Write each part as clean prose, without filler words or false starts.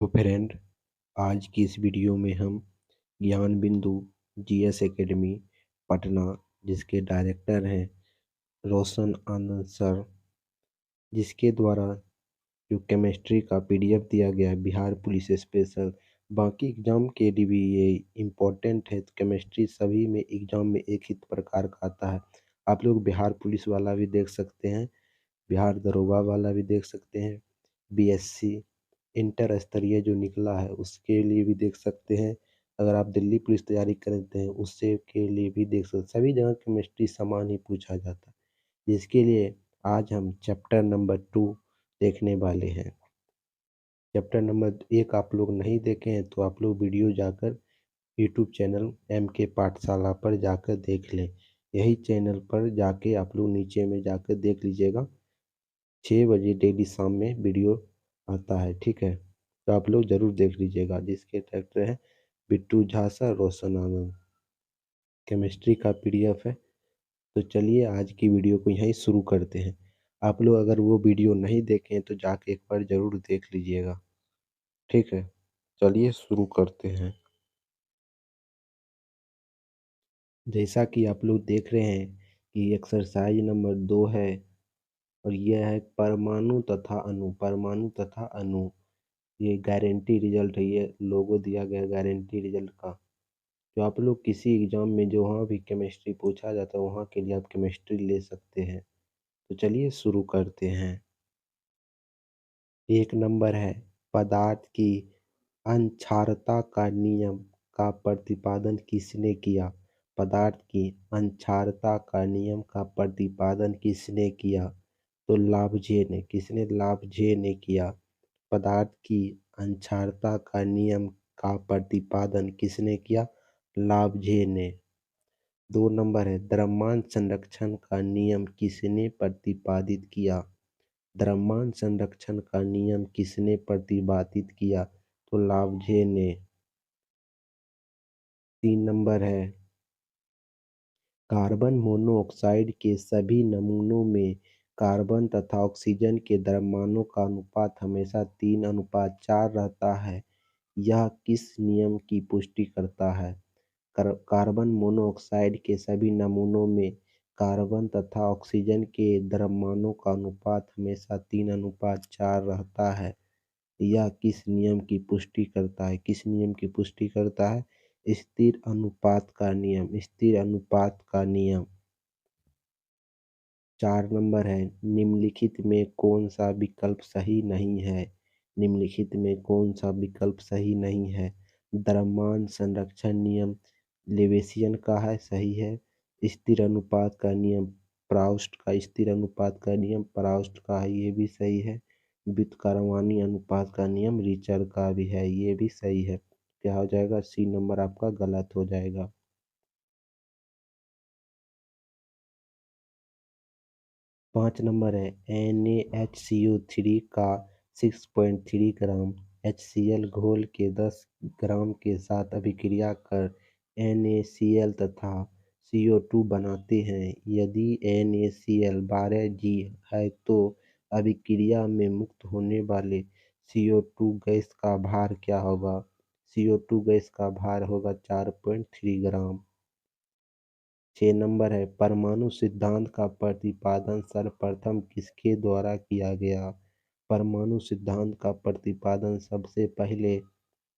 तो फ्रेंड, आज की इस वीडियो में हम ज्ञान बिंदु जीएस एकेडमी पटना, जिसके डायरेक्टर हैं रोशन आनंद सर, जिसके द्वारा जो केमिस्ट्री का पीडीएफ दिया गया है बिहार पुलिस स्पेशल, बाकी एग्जाम के लिए भी ये इम्पोर्टेंट है। केमिस्ट्री सभी में एग्जाम में एक ही प्रकार का आता है। आप लोग बिहार पुलिस वाला भी देख सकते हैं, बिहार दरोगा वाला भी देख सकते हैं, बीएससी इंटर स्तरीय जो निकला है उसके लिए भी देख सकते हैं। अगर आप दिल्ली पुलिस तैयारी करते हैं उससे के लिए भी देख सकते हैं। सभी जगह केमिस्ट्री समान ही पूछा जाता है, जिसके लिए आज हम चैप्टर नंबर 2 देखने वाले हैं। चैप्टर नंबर 1 आप लोग नहीं देखे हैं तो आप लोग वीडियो जाकर यूट्यूब चैनल MK पाठशाला पर जाकर देख लें। यही चैनल पर जाके आप लोग नीचे में जाकर देख लीजिएगा। 6 बजे डेली शाम में वीडियो आता है, ठीक है। तो आप लोग ज़रूर देख लीजिएगा। जिसके डायरेक्टर है बिट्टू झा सर, रोशन आनंद। केमिस्ट्री का पीडीएफ है। तो चलिए आज की वीडियो को यहीं शुरू करते हैं। आप लोग अगर वो वीडियो नहीं देखें तो जाके एक बार ज़रूर देख लीजिएगा, ठीक है। चलिए शुरू करते हैं। जैसा कि आप लोग देख रहे हैं कि एक्सरसाइज नंबर 2 है और यह है परमाणु तथा अणु। परमाणु तथा अणु, ये गारंटी रिजल्ट है। ये लोगो दिया गया गारंटी रिजल्ट का। तो आप लोग किसी एग्जाम में जो वहाँ भी केमिस्ट्री पूछा जाता है वहाँ के लिए आप केमिस्ट्री ले सकते हैं। तो चलिए शुरू करते हैं। एक नंबर है, पदार्थ की अनक्षारता का नियम का प्रतिपादन किसने किया? पदार्थ की अनक्षारता का नियम का प्रतिपादन किसने किया? तो लाभजे ने। किसने? लाभजे ने किया। पदार्थ की अनक्षारता का नियम का प्रतिपादन किसने किया? लाभजे ने। 2 नंबर है, द्रव्यमान संरक्षण का नियम किसने प्रतिपादित किया? द्रव्यमान संरक्षण का नियम किसने प्रतिपादित किया? तो लाभजे ने। 3 नंबर है, कार्बन मोनोऑक्साइड के सभी नमूनों में कार्बन तथा ऑक्सीजन के द्रव्यमानों का अनुपात हमेशा 3:4 रहता है। यह किस नियम की पुष्टि करता है? कार्बन मोनोऑक्साइड के सभी नमूनों में कार्बन तथा ऑक्सीजन के द्रव्यमानों का अनुपात हमेशा 3:4 रहता है। यह किस नियम की पुष्टि करता है? किस नियम की पुष्टि करता है? स्थिर अनुपात का नियम। स्थिर अनुपात का नियम। 4 नंबर है, निम्नलिखित में कौन सा विकल्प सही नहीं है? निम्नलिखित में कौन सा विकल्प सही नहीं है? द्रव्यमान संरक्षण नियम लेवेसियन का है, सही है। स्थिर अनुपात का नियम प्राउस्ट का, स्थिर अनुपात का नियम प्राउस्ट का है, ये भी सही है। व्युत्क्रमणीय अनुपात का नियम रिचर का भी है, ये भी सही है। क्या हो जाएगा? सी नंबर आपका गलत हो जाएगा। 5 नंबर है, NaHCO3 का 6.3 ग्राम HCl घोल के 10 ग्राम के साथ अभिक्रिया कर NaCl तथा CO2 बनाते हैं। यदि NaCl 12G है तो अभिक्रिया में मुक्त होने वाले CO2 गैस का भार क्या होगा? CO2 गैस का भार होगा 4.3 ग्राम। 6 नंबर है, परमाणु सिद्धांत का प्रतिपादन सर्वप्रथम किसके द्वारा किया गया? परमाणु सिद्धांत का प्रतिपादन सबसे पहले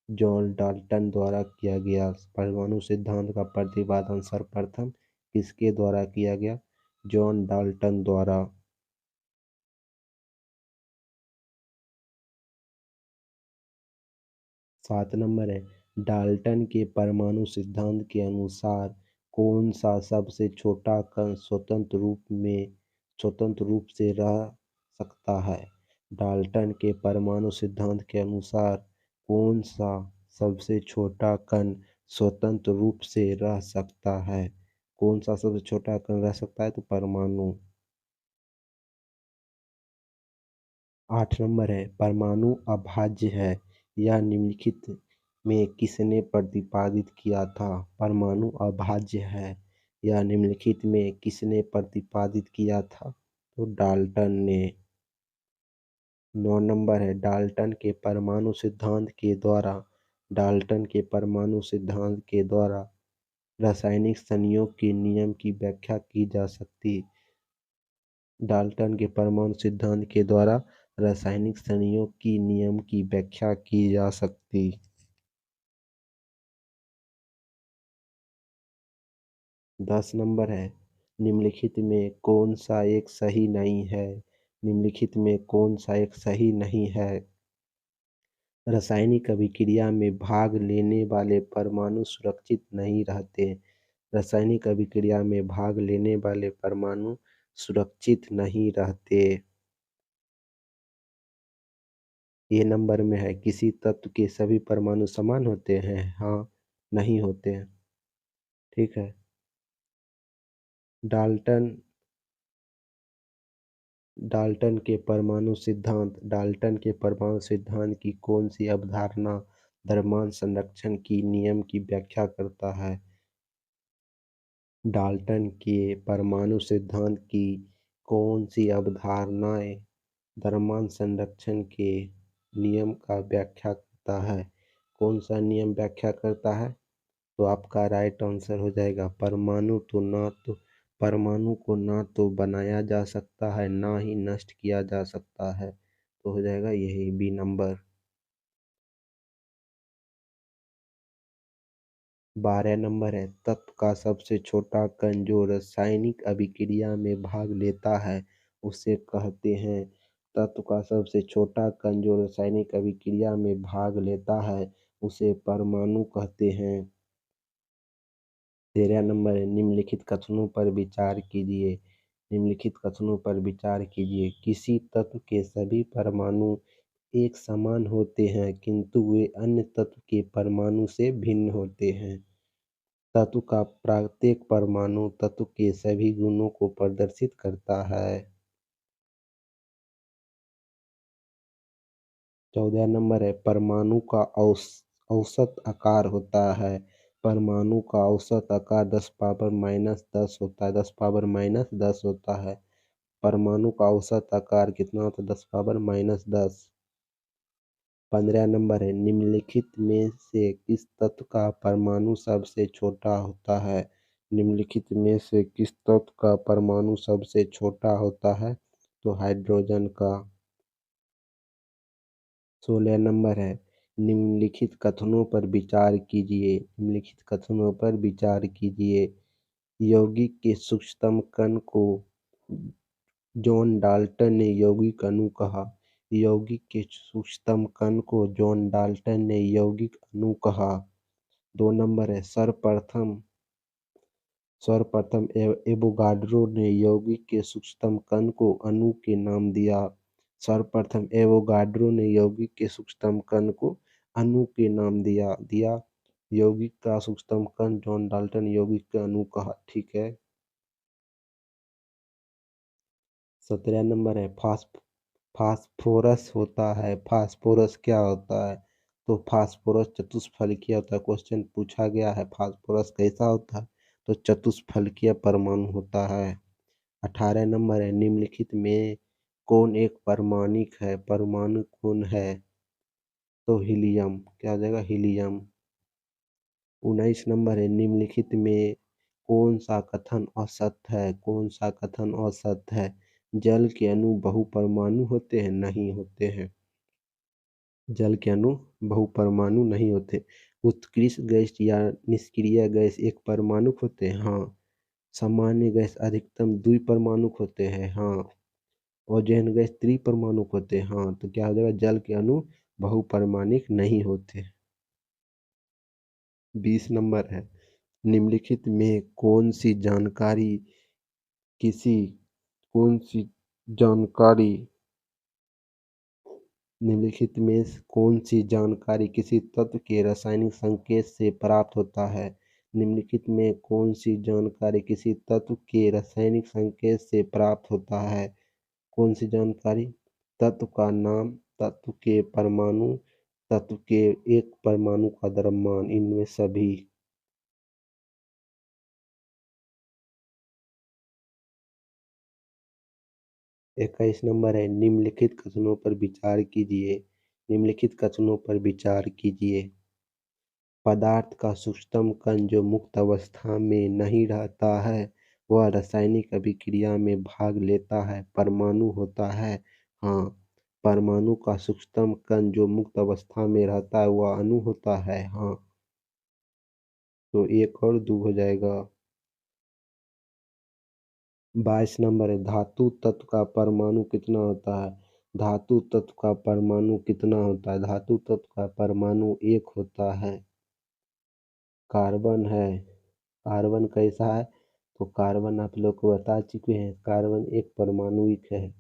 जॉन डाल्टन द्वारा किया गया। परमाणु सिद्धांत का प्रतिपादन सर्वप्रथम किसके द्वारा किया गया? जॉन डाल्टन द्वारा। 7 नंबर है, डाल्टन के परमाणु सिद्धांत के अनुसार कौन सा सबसे छोटा कण स्वतंत्र रूप से रह सकता है? डाल्टन के परमाणु सिद्धांत के अनुसार कौन सा सबसे छोटा कण स्वतंत्र रूप से रह सकता है? कौन सा सबसे छोटा कण रह सकता है? तो परमाणु। 8 नंबर है, परमाणु अभाज्य है, यह निम्नलिखित में किसने प्रतिपादित किया था? परमाणु अभाज्य है, यह निम्नलिखित में किसने प्रतिपादित किया था? तो डाल्टन ने। 9 नंबर है डाल्टन के परमाणु सिद्धांत के द्वारा डाल्टन के परमाणु सिद्धांत के द्वारा रासायनिक संयोग के नियम की व्याख्या की जा सकती। डाल्टन के परमाणु सिद्धांत के द्वारा रासायनिक संयोग की नियम की व्याख्या की जा सकती। 10 नंबर है निम्नलिखित में कौन सा एक सही नहीं है। निम्नलिखित में कौन सा एक सही नहीं है। रासायनिक अभिक्रिया में भाग लेने वाले परमाणु सुरक्षित नहीं रहते। रासायनिक अभिक्रिया में भाग लेने वाले परमाणु सुरक्षित नहीं रहते। ये नंबर में है किसी तत्व के सभी परमाणु समान होते हैं। हाँ, नहीं होते हैं। ठीक है। डाल्टन डाल्टन के परमाणु सिद्धांत डाल्टन के परमाणु सिद्धांत की कौन सी अवधारणा द्रव्यमान संरक्षण की नियम की व्याख्या करता है। डाल्टन के परमाणु सिद्धांत की कौन सी अवधारणाएं द्रव्यमान संरक्षण के नियम का व्याख्या करता है। कौन सा नियम व्याख्या करता है। तो आपका राइट आंसर हो जाएगा परमाणु को ना तो बनाया जा सकता है ना ही नष्ट किया जा सकता है। तो हो जाएगा यही बी नंबर। 12 नंबर है तत्व का सबसे छोटा कण जो रासायनिक अभिक्रिया में भाग लेता है उसे कहते हैं। तत्व का सबसे छोटा कण जो रासायनिक अभिक्रिया में भाग लेता है उसे परमाणु कहते हैं। 13 नंबर है निम्नलिखित कथनों पर विचार कीजिए। निम्नलिखित कथनों पर विचार कीजिए। किसी तत्व के सभी परमाणु एक समान होते हैं किंतु वे अन्य तत्व के परमाणु से भिन्न होते हैं। तत्व का प्रत्येक परमाणु तत्व के सभी गुणों को प्रदर्शित करता है। 14 नंबर है परमाणु का औसत आकार होता है। परमाणु का औसत आकार 10⁻⁻10 होता है 10⁻⁻10 होता है। परमाणु का औसत आकार कितना होता है 10⁻⁻10। 15 नंबर है निम्नलिखित में से किस तत्व का परमाणु सबसे छोटा होता है। निम्नलिखित में से किस तत्व का परमाणु सबसे छोटा होता है। तो हाइड्रोजन का। 16 नंबर है निम्नलिखित कथनों पर विचार कीजिए। निम्नलिखित कथनों पर विचार कीजिए। यौगिक के सूक्ष्मतम कण को जॉन डाल्टन ने यौगिक अणु कहा। यौगिक के सूक्ष्मतम कण को जॉन डाल्टन ने यौगिक अणु कहा। 2 नंबर है सर्वप्रथम एवोगाड्रो ने यौगिक के सूक्ष्मतम कण को अणु के नाम दिया। सर्वप्रथम एवोगाड्रो ने यौगिक के सूक्ष्मतम कण को अणु के नाम दिया। यौगिक का सूक्ष्मतम कण जॉन डाल्टन यौगिक के अणु कहा। ठीक है। 17 नंबर है फास्फोरस होता है। फास्फोरस क्या होता है। तो फास्फोरस चतुष्फलकीय होता है। क्वेश्चन पूछा गया है फास्फोरस कैसा होता है। तो चतुष्फलकीय परमाणु होता है। 18 नंबर है निम्नलिखित में कौन एक परमाणिक है परमाणु कौन है। तो हीलियम क्या हो जाएगा हीलियम। 19 नंबर है निम्नलिखित में कौन सा कथन असत्य है। कौन सा कथन असत्य है। जल के अणु बहुपरमाणु होते हैं नहीं होते हैं। जल के अणु बहुपरमाणु नहीं होते। उत्कृष्ट गैस या निष्क्रिय गैस एक परमाणुक होते हैं। हाँ। सामान्य गैस अधिकतम द्विपरमाणुक होते हैं। हाँ। ओजोन गैस त्रिपरमाणुक होते हैं। हाँ। तो क्या हो जाएगा जल के अणु बहुपरमाणिक नहीं होते। 20 नंबर है निम्नलिखित में किसी कौन सी जानकारी निम्नलिखित में कौन सी जानकारी किसी तत्व के रासायनिक संकेत से प्राप्त होता है। निम्नलिखित में कौन सी जानकारी किसी तत्व के रासायनिक संकेत से प्राप्त होता है। कौन सी जानकारी। तत्व का नाम तत्व के परमाणु तत्व के एक परमाणु का द्रव्यमान इनमें सभी। 21 नंबर है निम्नलिखित कथनों पर विचार कीजिए। निम्नलिखित कथनों पर विचार कीजिए। पदार्थ का सूक्ष्मतम कण जो मुक्त अवस्था में नहीं रहता है वह रासायनिक अभिक्रिया में भाग लेता है, परमाणु होता है। हाँ, परमाणु का सूक्ष्मतम कण जो मुक्त अवस्था में रहता है वह अणु होता है। हाँ, तो एक और दो हो जाएगा। 22 नंबर है धातु तत्व का परमाणु कितना होता है। धातु तत्व का परमाणु कितना होता है। धातु तत्व का परमाणु एक होता है। कार्बन है। कार्बन कैसा है, तो कार्बन आप लोग को बता चुके हैं, कार्बन एक परमाणुइक है।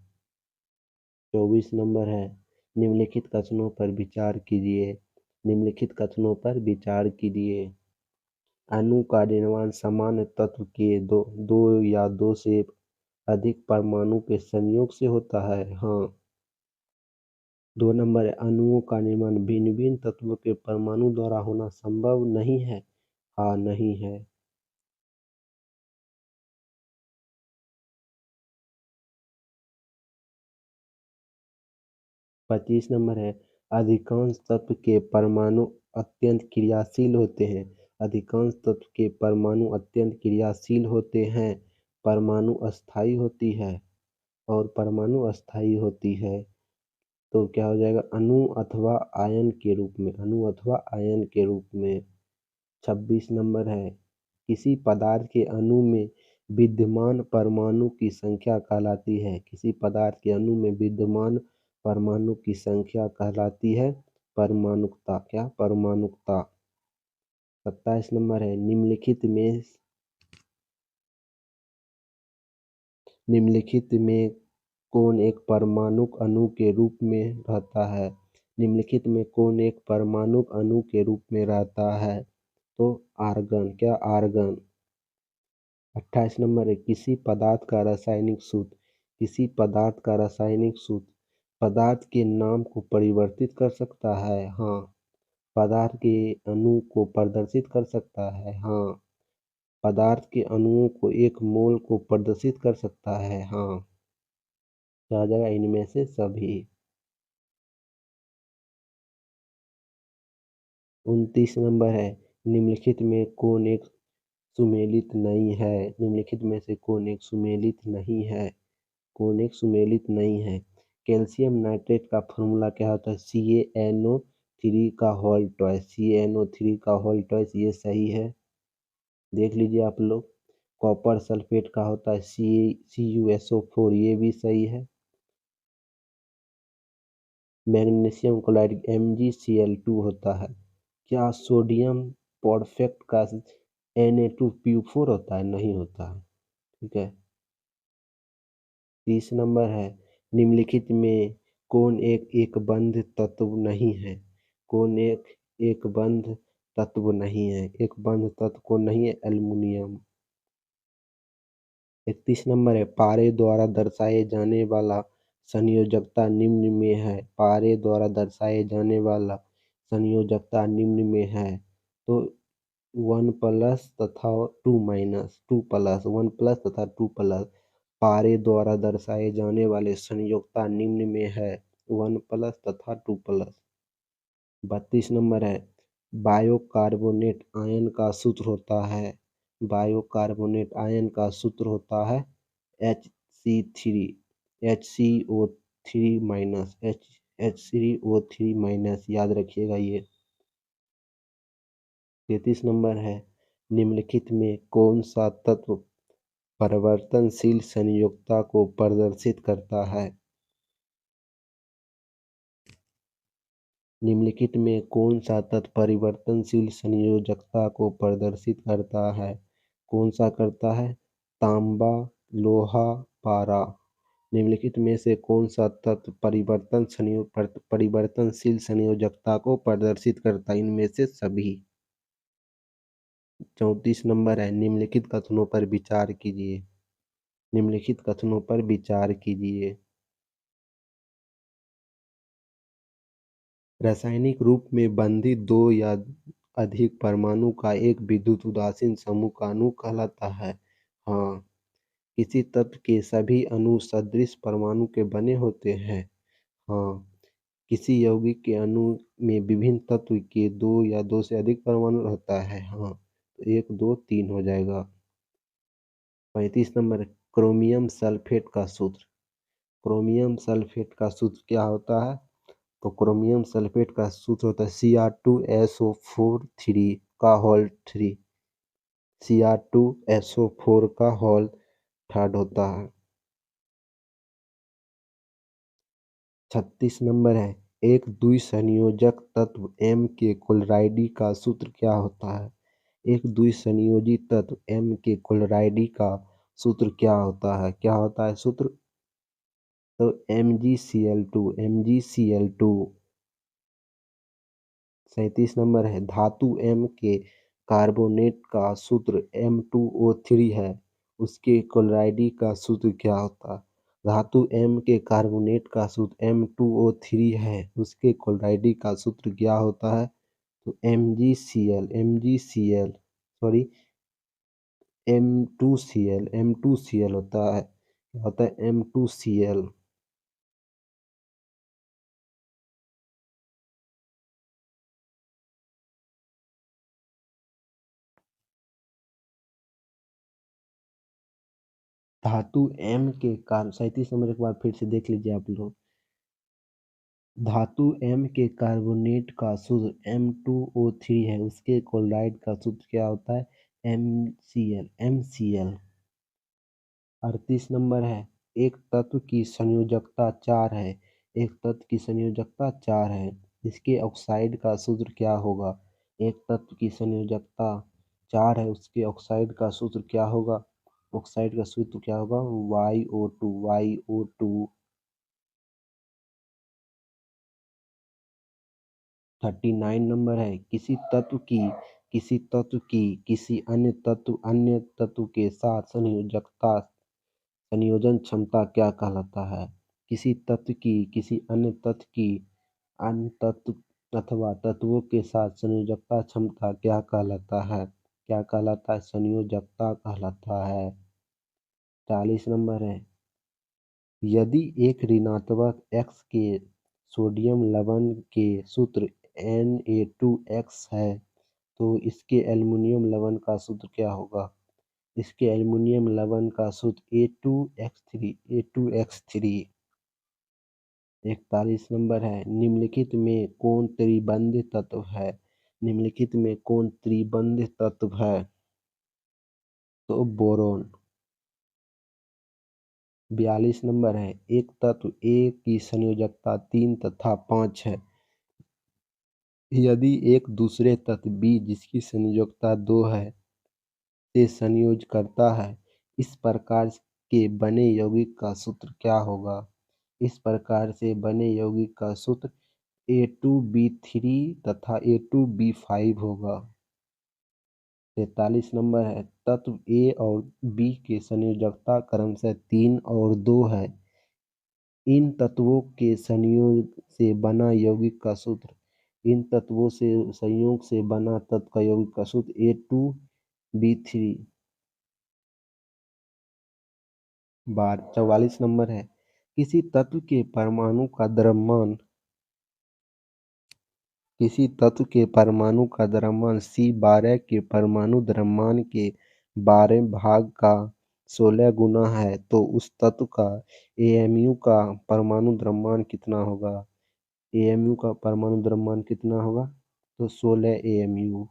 24 नंबर है निम्नलिखित कथनों पर विचार कीजिए। निम्नलिखित कथनों पर विचार कीजिए। अणु का निर्माण सामान्य तत्व के दो या दो से अधिक परमाणु के संयोग से होता है। हाँ। 2 नंबर है अणुओं का निर्माण भिन्न भिन्न तत्वों के परमाणु द्वारा होना संभव नहीं है। हाँ, नहीं है। 25 नंबर है अधिकांश तत्व के परमाणु अत्यंत क्रियाशील होते हैं। अधिकांश तत्व के परमाणु अत्यंत क्रियाशील होते हैं। परमाणु अस्थायी होती है और परमाणु अस्थायी होती है। तो क्या हो जाएगा अणु अथवा आयन के रूप में। अणु अथवा आयन के रूप में। 26 नंबर है किसी पदार्थ के अणु में विद्यमान परमाणु की संख्या कहलाती है। किसी पदार्थ के अणु में विद्यमान परमाणु की संख्या कहलाती है परमाणुकता। क्या परमाणुकता। 27 नंबर है निम्नलिखित में कौन एक परमाणुक अणु के रूप में रहता है। निम्नलिखित में कौन एक परमाणुक अणु के रूप में रहता है, तो आर्गन। क्या आर्गन। 28 नंबर है किसी पदार्थ का रासायनिक सूत्र। किसी पदार्थ का रासायनिक सूत्र पदार्थ के नाम को परिवर्तित कर सकता है। हाँ, पदार्थ के अणु को प्रदर्शित कर सकता है। हाँ, पदार्थ के अणुओं को एक मोल को प्रदर्शित कर सकता है। हाँ, तो आ जाएगा इनमें से सभी। 29 नंबर है निम्नलिखित में कौन एक सुमेलित नहीं है। निम्नलिखित में से कौन एक सुमेलित नहीं है। कौन एक सुमेलित नहीं है। कैल्शियम नाइट्रेट का फॉर्मूला क्या होता है CaNO3 का होल ट्वाइस। CaNO3 का होल ट्वाइस, ये सही है, देख लीजिए आप लोग। कॉपर सल्फेट का होता है CuSO4, ये भी सही है। मैग्नीशियम क्लोराइड MgCl2 होता है। क्या सोडियम परफेक्ट का Na2PO4 होता है। नहीं होता है। ठीक है। 30 नंबर है निम्नलिखित में कौन एक एक बंध तत्व नहीं है। कौन एक एक बंध तत्व नहीं है। एक बंध तत्व कौन नहीं है, एल्युमिनियम। 31 नंबर है पारे द्वारा दर्शाए जाने वाला संयोजकता निम्न में है। पारे द्वारा दर्शाए जाने वाला संयोजकता निम्न में है, तो 1 प्लस तथा 2 माइनस, 2 प्लस, 1 प्लस तथा 2 प्लस। पारे द्वारा दर्शाए जाने वाले संयोजकता निम्न में है 1 प्लस तथा 2 प्लस। 32 नंबर है बायोकार्बोनेट आयन का सूत्र होता है। बायोकार्बोनेट आयन का सूत्र होता है Hc3, HCO3 minus, HCO3 minus, याद रखिएगा ये। 33 नंबर है निम्नलिखित में कौन सा तत्व परिवर्तनशील संयोजकता को प्रदर्शित करता है। निम्नलिखित में कौन सा तत्व परिवर्तनशील संयोजकता को प्रदर्शित करता है। कौन सा करता है, तांबा, लोहा, पारा। निम्नलिखित में से कौन सा तत्व परिवर्तनशील संयोजकता को प्रदर्शित करता है, इनमें से सभी। 34 नंबर है निम्नलिखित कथनों पर विचार कीजिए। निम्नलिखित कथनों पर विचार कीजिए। रासायनिक रूप में बंधित दो या अधिक परमाणु का एक विद्युत उदासीन समूह का अणु कहलाता है। हाँ, किसी तत्व के सभी अणु सदृश परमाणु के बने होते हैं। हाँ। किसी यौगिक के अणु में विभिन्न तत्व के दो या दो से अधिक परमाणु रहता है। हाँ, तो एक दो तीन हो जाएगा। 35 नंबर, क्रोमियम सल्फेट का सूत्र। क्रोमियम सल्फेट का सूत्र क्या होता है? तो क्रोमियम सल्फेट का सूत्र होता है Cr2SO4 का होल 3। Cr2SO4 का होल थर्ड होता है। 36 नंबर है, एक द्विसंयोजक तत्व M के क्लोराइड का सूत्र क्या होता है? एक द्विसंयोजी तत्व M के क्लोराइड का सूत्र क्या होता है? क्या होता है सूत्र? तो MgCl2। 37 नंबर है, धातु M के कार्बोनेट का सूत्र M2O3 है, उसके क्लोराइड का सूत्र क्या होता है? धातु M के कार्बोनेट का सूत्र M2O3 है, उसके क्लोराइड का सूत्र क्या होता है? तो MgCl सॉरी M2Cl होता है M2Cl। धातु M के कार्ब 37 नंबर एक बार फिर से देख लीजिए आप लोग। धातु M के कार्बोनेट का सूत्र M2O3 है, उसके क्लोराइड का सूत्र क्या होता है? MCl। 38 नंबर है, एक तत्व की संयोजकता 4 है। एक तत्व की संयोजकता 4 है, इसके ऑक्साइड का सूत्र क्या होगा? एक तत्व की संयोजकता 4 है, उसके ऑक्साइड का सूत्र क्या होगा? ऑक्साइड का सूत्र क्या होगा? YO2। 39 नंबर है, किसी तत्व की किसी अन्य तत्व के साथ संयोजन क्षमता क्या कहलाता है? किसी तत्व की किसी अन्य तत्व अथवा तत्वों के साथ संयोजकता क्षमता क्या कहलाता है? क्या कहलाता है? संयोजकता कहलाता है। 40 नंबर है, यदि एक ऋणात्मक X के सोडियम लवण के सूत्र Na2X है, तो इसके एल्युमीनियम लवण का सूत्र क्या होगा? इसके एल्युमीनियम लवण का सूत्र A2X3। 41 नंबर है, निम्नलिखित में कौन त्रिबंध तत्व है? निम्नलिखित में कौन त्रिबंध तत्व है? तो बोरोन। 42 नंबर है, एक तत्व A की संयोजकता 3 तथा 5 है, यदि एक दूसरे तत्व B जिसकी संयोजकता 2 है से संयोज करता है, इस प्रकार के बने यौगिक का सूत्र क्या होगा? इस प्रकार से बने यौगिक का सूत्र A2B3 तथा A2B5 होगा। 43 नंबर है, तत्व A और B की संयोजकता क्रमशः 3 और 2 है, इन तत्वों के संयोग से बना यौगिक का सूत्र। इन तत्वों से संयोग से बना तत्व का यौगिक का सूत्र A2B3। 44 नंबर है, किसी तत्व के परमाणु का द्रव्यमान C12 के परमाणु द्रव्यमान के 12 भाग का 16 गुना है, तो उस तत्व का AMU का परमाणु द्रव्यमान कितना होगा? AMU का परमाणु द्रव्यमान कितना होगा? तो 16 AMU।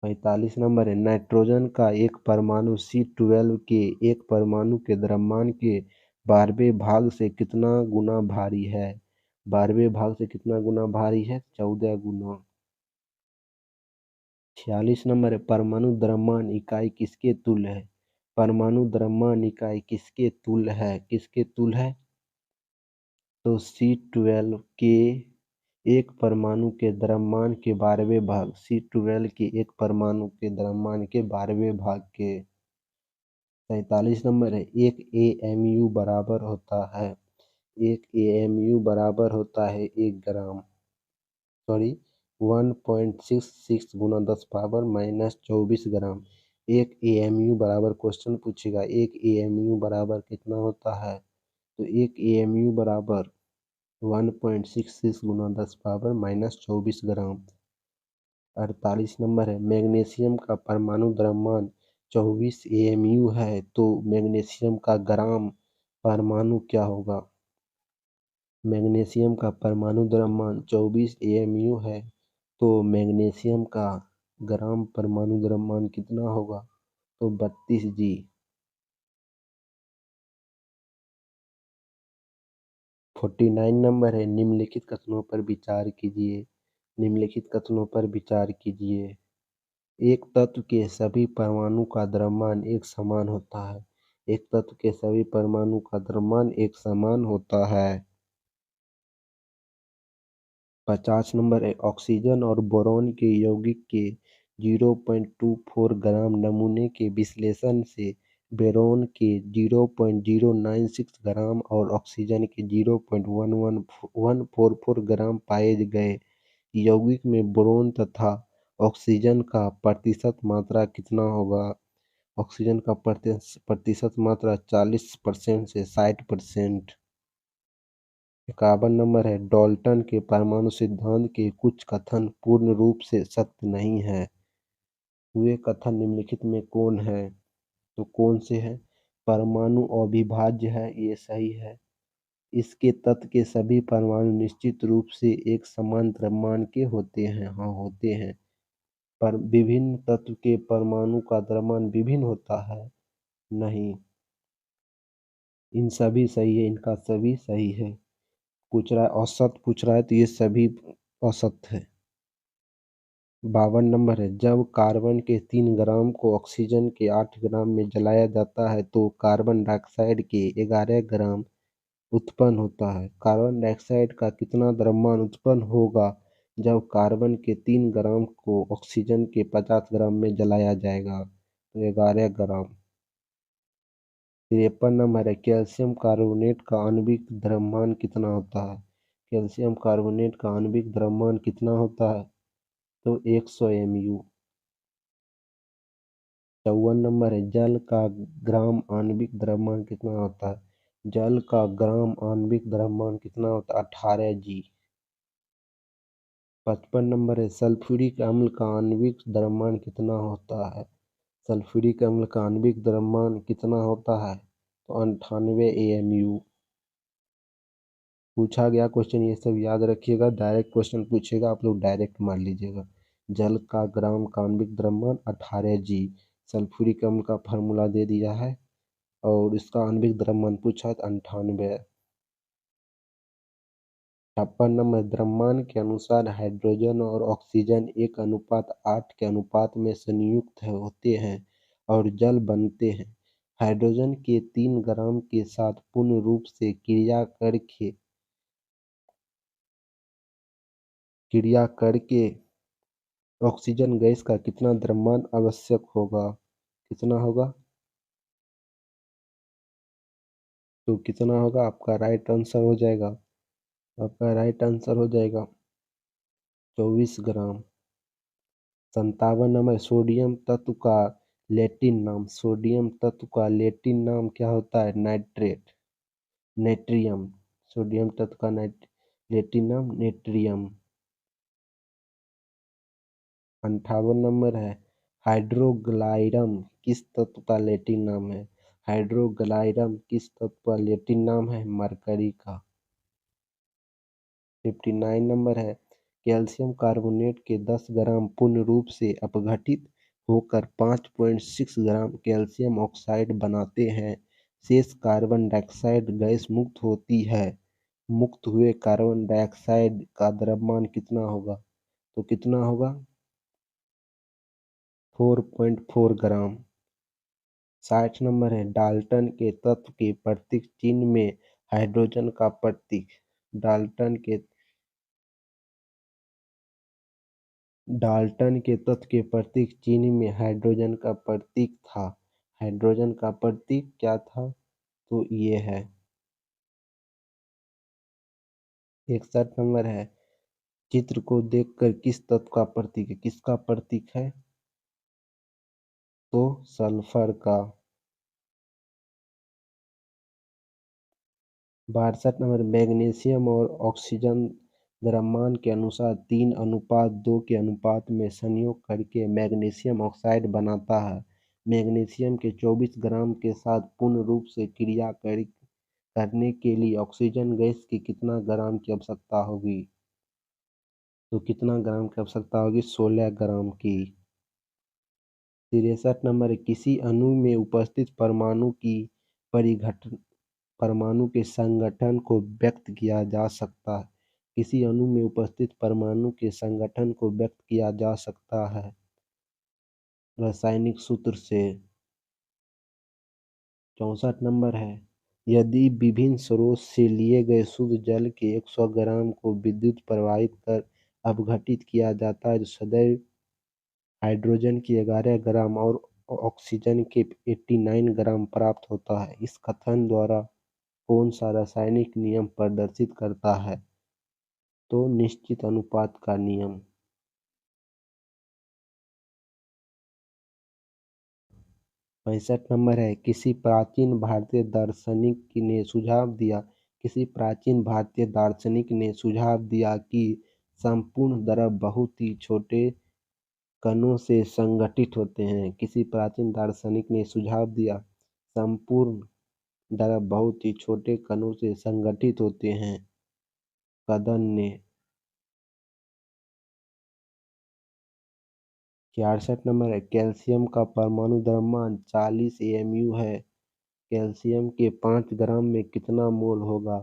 45 नंबर है, नाइट्रोजन का एक परमाणु C12 के एक परमाणु के द्रव्यमान के 12वें भाग से कितना गुना भारी है? 12वें भाग से कितना गुना भारी है? 14 गुना। 46 नंबर है, परमाणु द्रव्यमान इकाई किसके तुल्य है? परमाणु द्रव्यमान इकाई किसके तुल्य है? किसके तुल्य है? तो C12 के एक परमाणु के द्रव्यमान के 12वें भाग, C12 के एक परमाणु के द्रव्यमान के 12वें भाग के। 47 नंबर है, एक AMU बराबर होता है 1 ग्राम, सॉरी 1.66 गुना 10 पावर -24 ग्राम। एक एएमयू बराबर क्वेश्चन पूछेगा एक एएमयू बराबर कितना होता है, तो एक एएमयू बराबर 1.66 गुना 10⁻−24 ग्राम। 48 नंबर है, मैग्नीशियम का परमाणु द्रव्यमान 24 एएमयू है, तो मैग्नीशियम का ग्राम परमाणु क्या होगा। मैग्नीशियम का परमाणु द्रव्यमान 24 एएमयू है, तो मैग्नीशियम का ग्राम परमाणु द्रव्यमान कितना होगा, तो 32 जी। 49 नंबर है, निम्नलिखित कथनों पर विचार कीजिए। निम्नलिखित कथनों पर विचार कीजिए। एक तत्व के सभी परमाणु का द्रव्यमान एक समान होता है। एक तत्व के सभी परमाणु का द्रव्यमान एक समान होता है। 50 नंबर है, ऑक्सीजन और बोरॉन के यौगिक के 0.24 ग्राम नमूने के विश्लेषण से बोरॉन के 0.096 ग्राम और ऑक्सीजन के 0.11144 ग्राम पाए गए। यौगिक में बोरॉन तथा ऑक्सीजन का प्रतिशत मात्रा कितना होगा। ऑक्सीजन का प्रतिशत मात्रा 40% से 60%। 51 नंबर है, डाल्टन के परमाणु सिद्धांत के कुछ कथन पूर्ण रूप से सत्य नहीं है। वे कथन निम्नलिखित में कौन है, तो कौन से हैं। परमाणु अविभाज्य है, ये सही है। इसके तत्व के सभी परमाणु निश्चित रूप से एक समान द्रव्यमान के होते हैं, हाँ होते हैं। पर विभिन्न तत्व के परमाणु का द्रव्यमान विभिन्न होता है, नहीं। इन सभी सही है, इनका सभी सही है। पूछ रहा है औसत, पूछ रहा है तो ये सभी औसत है। 52 नंबर है, जब कार्बन के 3 ग्राम को ऑक्सीजन के 8 ग्राम में जलाया जाता है तो कार्बन डाइऑक्साइड के 11 ग्राम उत्पन्न होता है। कार्बन डाइऑक्साइड का कितना द्रव्यमान उत्पन्न होगा जब कार्बन के 3 ग्राम को ऑक्सीजन के 50 ग्राम में जलाया जाएगा, तो 11 ग्राम। 53 नंबर है, कैल्शियम कार्बोनेट का आणविक द्रव्यमान कितना होता है। कैल्शियम कार्बोनेट का आणविक द्रव्यमान कितना होता है, तो 100 MU। 54 नंबर है, जल का ग्राम आणविक द्रव्यमान कितना होता है। जल का ग्राम आणविक द्रव्यमान कितना होता है, 18 जी। 55 नंबर है, सल्फ्यूरिक अम्ल का आणविक द्रव्यमान कितना होता है। सल्फ्यूरिक अम्ल का आणविक द्रव्यमान कितना होता है, तो 98 AMU। पूछा गया क्वेश्चन, ये सब याद रखिएगा, डायरेक्ट क्वेश्चन पूछेगा, आप लोग डायरेक्ट मान लीजिएगा। जल का ग्राम का आणविक द्रव्यमान 18 जी। सल्फ्यूरिक अम्ल का फार्मूला दे दिया है और इसका आणविक द्रव्यमान पूछा तो 98। 56 नंबर, द्रव्यमान के अनुसार हाइड्रोजन और ऑक्सीजन 1:8 के अनुपात में संयुक्त होते हैं और जल बनते हैं। हाइड्रोजन के 3 ग्राम के साथ पूर्ण रूप से क्रिया करके ऑक्सीजन गैस का कितना द्रव्यमान आवश्यक होगा, कितना होगा, तो कितना होगा, आपका राइट आंसर हो जाएगा, आपका राइट आंसर हो जाएगा 24 ग्राम। 57 नंबर, सोडियम तत्व का लैटिन नाम। सोडियम तत्व का लैटिन नाम क्या होता है, नाइट्रेट, नेट्रियम। सोडियम तत्व का लैटिन नाम नेट्रियम। 58 नंबर है, हाइड्रोग्लाइडम किस तत्व का लैटिन नाम है। हाइड्रोग्लाइडम किस तत्व का लैटिन नाम है, मरकरी का। 59 नंबर है, कैल्शियम कार्बोनेट के 10 ग्राम पूर्ण रूप से अपघटित होकर 5.6 ग्राम कैल्शियम ऑक्साइड बनाते हैं। शेष कार्बन डाइऑक्साइड गैस मुक्त होती है। मुक्त हुए कार्बन डाइऑक्साइड का द्रव्यमान कितना होगा, तो कितना होगा, 4.4 ग्राम। 60 नंबर है, डाल्टन के तत्व के प्रतीक चिन्ह में हाइड्रोजन का प्रतीक। डाल्टन के डाल्टन के तत्व के प्रतीक चिन्ह में हाइड्रोजन का प्रतीक था। हाइड्रोजन का प्रतीक क्या था, तो ये है। 61 नंबर है, चित्र को देखकर किस तत्व का प्रतीक है, किसका प्रतीक है, तो सल्फर का। 62 नंबर, मैग्नीशियम और ऑक्सीजन द्रव्यमान के अनुसार 3:2 के अनुपात में संयोग करके मैग्नीशियम ऑक्साइड बनाता है। मैग्नीशियम के 24 ग्राम के साथ पूर्ण रूप से क्रिया करने के लिए ऑक्सीजन गैस की कितना ग्राम की आवश्यकता होगी? तो कितना ग्राम की आवश्यकता होगी? 16 ग्राम की। 63 नंबर, किसी अणु में उपस्थित परमाणु की परिघटना परमाणु के संगठन को व्यक्त किया जा सकता है। किसी अणु में उपस्थित परमाणु के संगठन को व्यक्त किया जा सकता है रासायनिक सूत्र से। 64 नंबर है, यदि विभिन्न स्रोत से लिए गए शुद्ध जल के 100 ग्राम को विद्युत प्रवाहित कर अपघटित किया जाता है तो सदैव हाइड्रोजन की 11 ग्राम और ऑक्सीजन के 89 ग्राम प्राप्त होता है। इस कथन द्वारा कौन सा रासायनिक नियम प्रदर्शित करता है? तो निश्चित अनुपात का नियम। 65 नंबर है, किसी प्राचीन भारतीय दार्शनिक ने सुझाव दिया कि संपूर्ण द्रव बहुत ही छोटे कणों से संगठित होते हैं। किसी प्राचीन दार्शनिक ने सुझाव दिया संपूर्ण द्रव बहुत ही छोटे कणों से संगठित होते हैं। कदन ने। 66 नंबर है, कैल्शियम का परमाणु द्रव्यमान 40 AMU है। कैल्शियम के 5 ग्राम में कितना मोल होगा?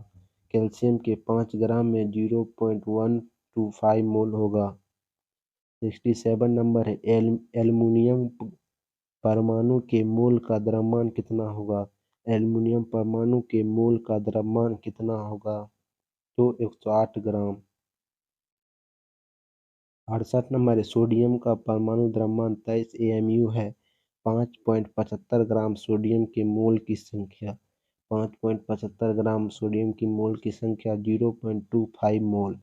कैल्शियम के 5 ग्राम में 0.125 मोल होगा। 67 नंबर है, एल्युमिनियम परमाणु के मोल का द्रव्यमान कितना होगा? एल्युमिनियम परमाणु के मोल का द्रव्यमान कितना होगा? तो 108 ग्राम। 68 नंबर है, सोडियम का परमाणु द्रव्यमान 23 AMU है। 5.75 ग्राम सोडियम के मोल की संख्या। 5.75 ग्राम सोडियम की मोल की संख्या 0.25 मोल।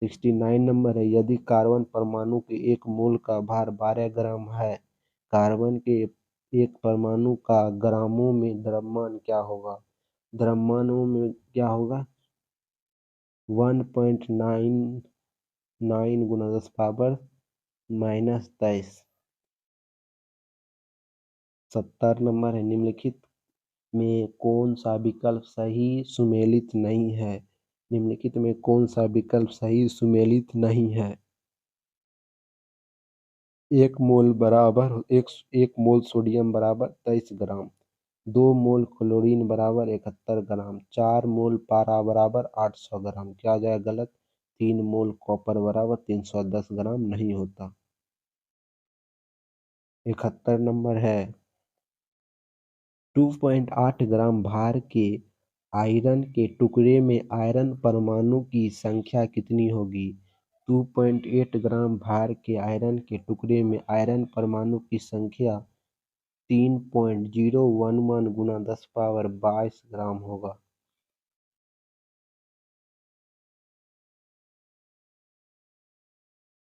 69 नंबर है, यदि कार्बन परमाणु के एक मोल का भार 12 ग्राम है, कार्बन के एक परमाणु का ग्रामों में द्रव्यमान क्या होगा? द्रव्यमानों में क्या होगा? 1.99 गुना 10 पावर -23। 70 नंबर है, निम्नलिखित में कौन सा विकल्प सही सुमेलित नहीं है? निम्नलिखित में कौन सा विकल्प सही सुमेलित नहीं है? एक मोल सोडियम बराबर 23 ग्राम। 2 मोल क्लोरीन बराबर 71 ग्राम। 4 मोल पारा बराबर 800 ग्राम। क्या आ जाएगा गलत? 3 मोल कॉपर बराबर 310 ग्राम नहीं होता। 71 नंबर है, 2.8 ग्राम भार के आयरन के टुकड़े में आयरन परमाणु की संख्या कितनी होगी? 2.8 ग्राम भार के आयरन के टुकड़े में आयरन परमाणु की संख्या 3.011 गुना 10 पावर 22 ग्राम होगा।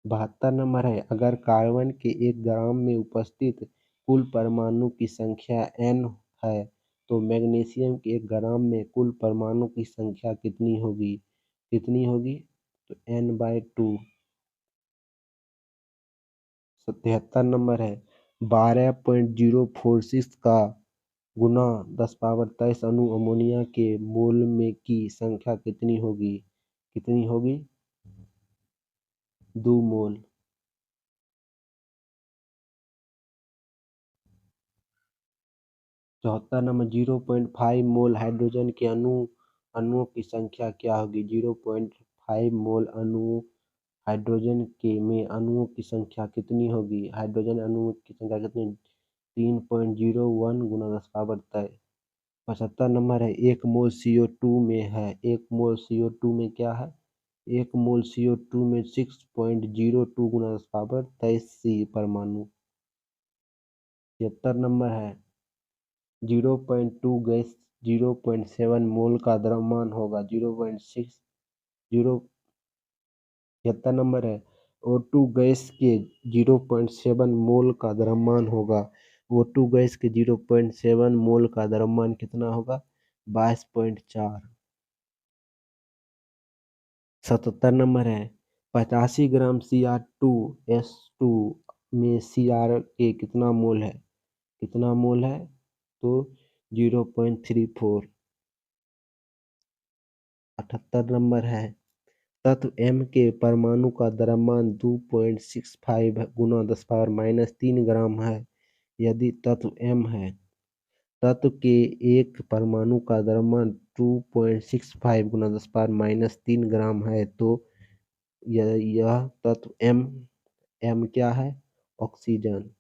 72 नंबर है, अगर कार्बन के 1 ग्राम में उपस्थित कुल परमाणु की संख्या n है तो मैग्नीशियम के 1 ग्राम में कुल परमाणु की संख्या कितनी होगी? तो n/2। 77 नंबर है, 12.046 का गुना 10 पावर 23 अणु अमोनिया के मोल में की संख्या कितनी होगी? 2 मोल। 74 नंबर, 0.5 मोल हाइड्रोजन के अणुओं की संख्या क्या होगी? 0.5 मोल हाइड्रोजन के में अणुओं की संख्या कितनी होगी? हाइड्रोजन अणुओं की संख्या कितनी? 3.01 गुना 10 पावर 23। 75 नंबर है, 1 मोल CO2 में है। 1 मोल CO2 में क्या है? 1 मोल CO2 में 6.02 गुना 10 पावर 23 C परमाणु। 76 नंबर है, 0.2 गैस 0.7 मोल का द्रव्यमान होगा। 0.6 0 76 नंबर है, O2 गैस के 0.7 मोल का द्रव्यमान होगा। O2 गैस के 0.7 मोल का द्रव्यमान कितना होगा? 22.4। 77 नंबर है, 85 ग्राम Cr2S2 में Cr के कितना मोल है? कितना मोल है? तो 0.34। 78 नंबर है, तत्व M के परमाणु का द्रव्यमान 2.65 गुना 10⁻³ ग्राम है। यदि तत्व M है, तत्व के एक परमाणु का द्रव्यमान 2.65 गुना 10⁻³ ग्राम है, तो यह तत्व M क्या है? ऑक्सीजन।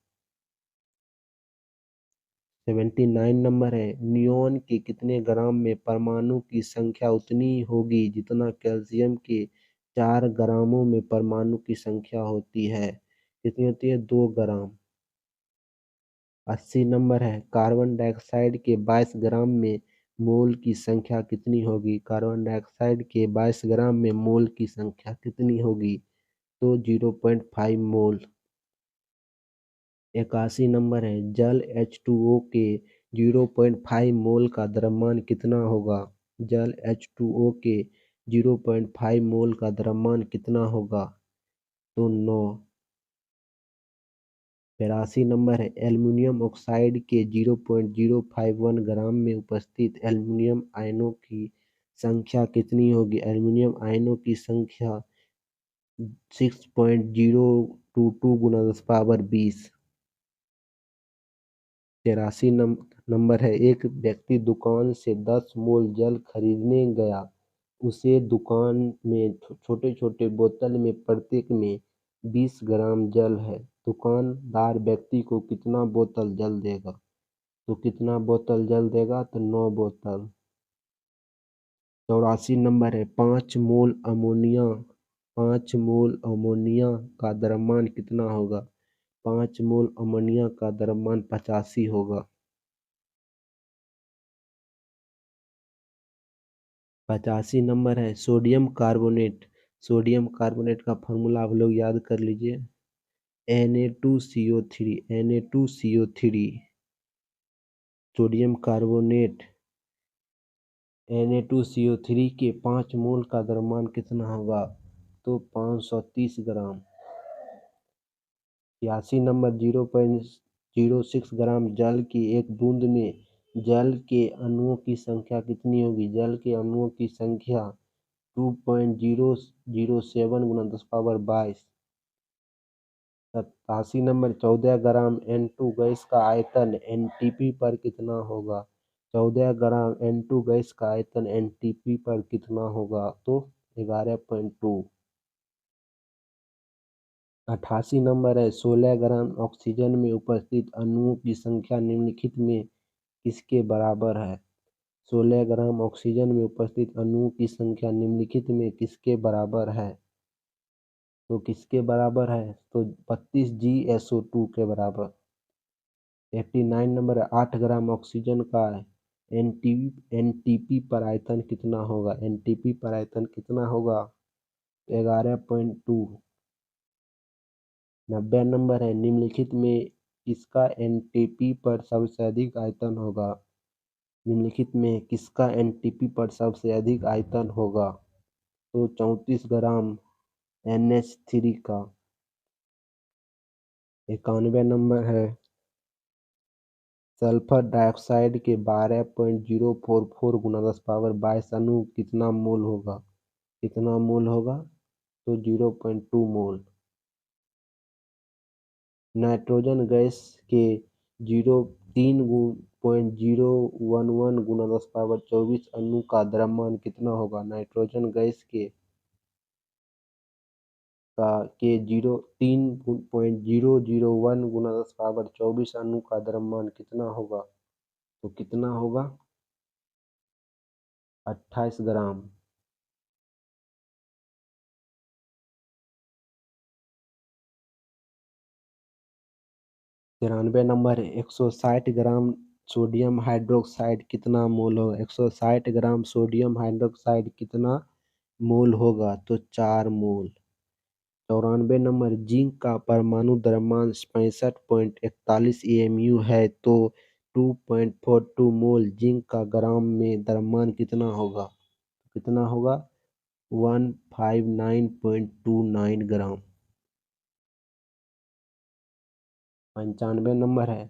79 नंबर है, नियोन के कितने ग्राम में परमाणु की संख्या उतनी होगी जितना कैल्शियम के 4 ग्रामों में परमाणु की संख्या होती है? कितनी होती है? 2 ग्राम। 80 नंबर है, कार्बन डाइऑक्साइड के 22 ग्राम में मोल की संख्या कितनी होगी? कार्बन डाइऑक्साइड के 22 ग्राम में मोल की संख्या कितनी होगी? तो 0.5 मोल। 81 नंबर है, जल H2O के 0.5 मोल का द्रव्यमान कितना होगा? जल H2O के 0.5 मोल का द्रव्यमान कितना होगा? तो 9। 82 नंबर है, एल्युमिनियम ऑक्साइड के 0.051 ग्राम में उपस्थित एल्युमिनियम आयनों की संख्या कितनी होगी? एल्युमिनियम आयनों की संख्या 6.022 गुना 10⁻20। 83 नंबर है, एक व्यक्ति दुकान से 10 मोल जल खरीदने गया। उसे दुकान में छोटे छोटे बोतल में प्रत्येक में 20 ग्राम जल है। दुकानदार व्यक्ति को कितना बोतल जल देगा? तो कितना बोतल जल देगा? तो 9 बोतल। 84 नंबर है, 5 मोल अमोनिया का द्रव्यमान कितना होगा? 5 मोल अमोनिया का द्रव्यमान 85 होगा। 85 नंबर है, सोडियम कार्बोनेट। सोडियम कार्बोनेट का फॉर्मूला आप लोग याद कर लीजिए, Na2CO3। Na2CO3 sodium carbonate Na2CO3 के 5 मोल का द्रव्यमान कितना होगा? तो 530 ग्राम। 81 नंबर, 0.06 ग्राम जल की एक बूंद में जल के अणुओं की संख्या कितनी होगी? जल के अणुओं की संख्या 2.007 गुना 10⁻22। 87 नंबर, 14 ग्राम N2 गैस का आयतन NTP पर कितना होगा? 14 ग्राम N2 गैस का आयतन NTP पर कितना होगा? तो 11.2। 88 नंबर है, 16 ग्राम ऑक्सीजन में उपस्थित अणुओं की संख्या निम्नलिखित में किसके बराबर है? 16 ग्राम ऑक्सीजन में उपस्थित अणुओं की संख्या निम्नलिखित में किसके बराबर है? तो किसके बराबर है? तो 32 GSO2 के बराबर। 89 नंबर है, 8 ग्राम ऑक्सीजन का NTP पर आयतन कितना होगा? NTP पर आयतन कितना होगा? 11.2। 90 नंबर है, निम्नलिखित में किसका NTP पर सबसे अधिक आयतन होगा? निम्नलिखित में किसका NTP पर सबसे अधिक आयतन होगा? तो 34 ग्राम NH3 का। 91 नंबर है, सल्फर डाइऑक्साइड के 12.044 गुना 10⁻22 अणु कितना मोल होगा? कितना मोल होगा? तो 0.2 मोल। नाइट्रोजन गैस के 3.011 गुना 10⁻24 अणु का द्रव्यमान कितना होगा? नाइट्रोजन गैस के 3.001 गुना 10⁻24 अणु का द्रव्यमान कितना होगा? तो कितना होगा? 28 ग्राम। 93 नंबर है, 160 ग्राम सोडियम हाइड्रोक्साइड कितना मोल होगा? 160 ग्राम सोडियम हाइड्रोक्साइड कितना मोल होगा? तो 4 मोल। 94 नंबर, जिंक का परमाणु द्रव्यमान 65.41 एमयू है तो 2.42 मोल जिंक का ग्राम में द्रव्यमान कितना होगा? कितना होगा? 159.29 ग्राम। 95 नंबर है,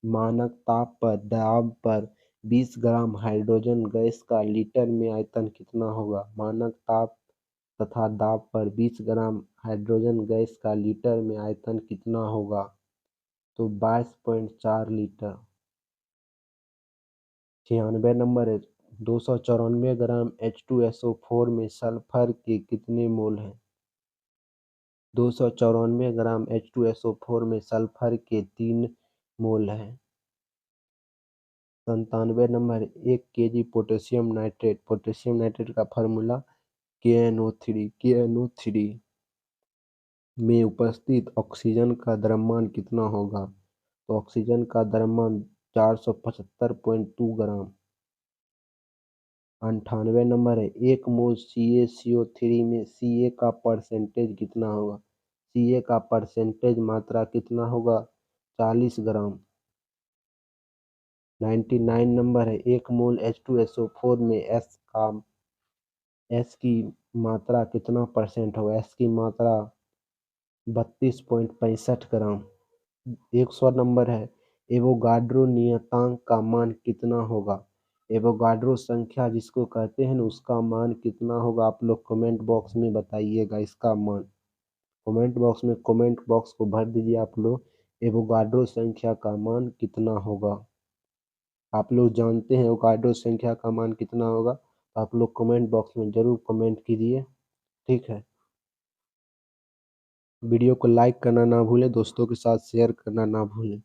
मानक ताप पर दाब पर 20 ग्राम हाइड्रोजन गैस का लीटर में आयतन कितना होगा? मानक ताप तथा दाब पर 20 ग्राम हाइड्रोजन गैस का लीटर में आयतन कितना होगा? तो 22.4 लीटर। 96 नंबर है, 294 ग्राम H2SO4 में सल्फर के कितने मोल हैं? 294 ग्राम H2SO4 में सल्फर के 3 मोल हैं। 97 नंबर, 1 केजी पोटेशियम नाइट्रेट का फार्मूला KNO3 में उपस्थित ऑक्सीजन का द्रव्यमान कितना होगा? तो ऑक्सीजन का द्रव्यमान 475.2 ग्राम। 98 नंबर है, 1 मोल CaCO3 में Ca का परसेंटेज कितना होगा? Ca का परसेंटेज मात्रा कितना होगा? 40 ग्राम। 99 नंबर है, 1 मोल H2SO4 में S की मात्रा कितना परसेंट होगा? S की मात्रा 32.65 ग्राम। 100 नंबर है, एवोगाड्रो नियतांक का मान कितना होगा? एवोगाड्रो संख्या जिसको कहते हैं ना, उसका मान कितना होगा? आप लोग कमेंट बॉक्स में बताइएगा इसका मान। कमेंट बॉक्स को भर दीजिए आप लोग, एवोगाड्रो संख्या का मान कितना होगा? आप लोग जानते हैं एवोगाड्रो संख्या का मान कितना होगा? तो आप लोग कमेंट बॉक्स में जरूर कमेंट कीजिए, ठीक है। वीडियो को लाइक करना ना भूलें, दोस्तों के साथ शेयर करना ना भूलें।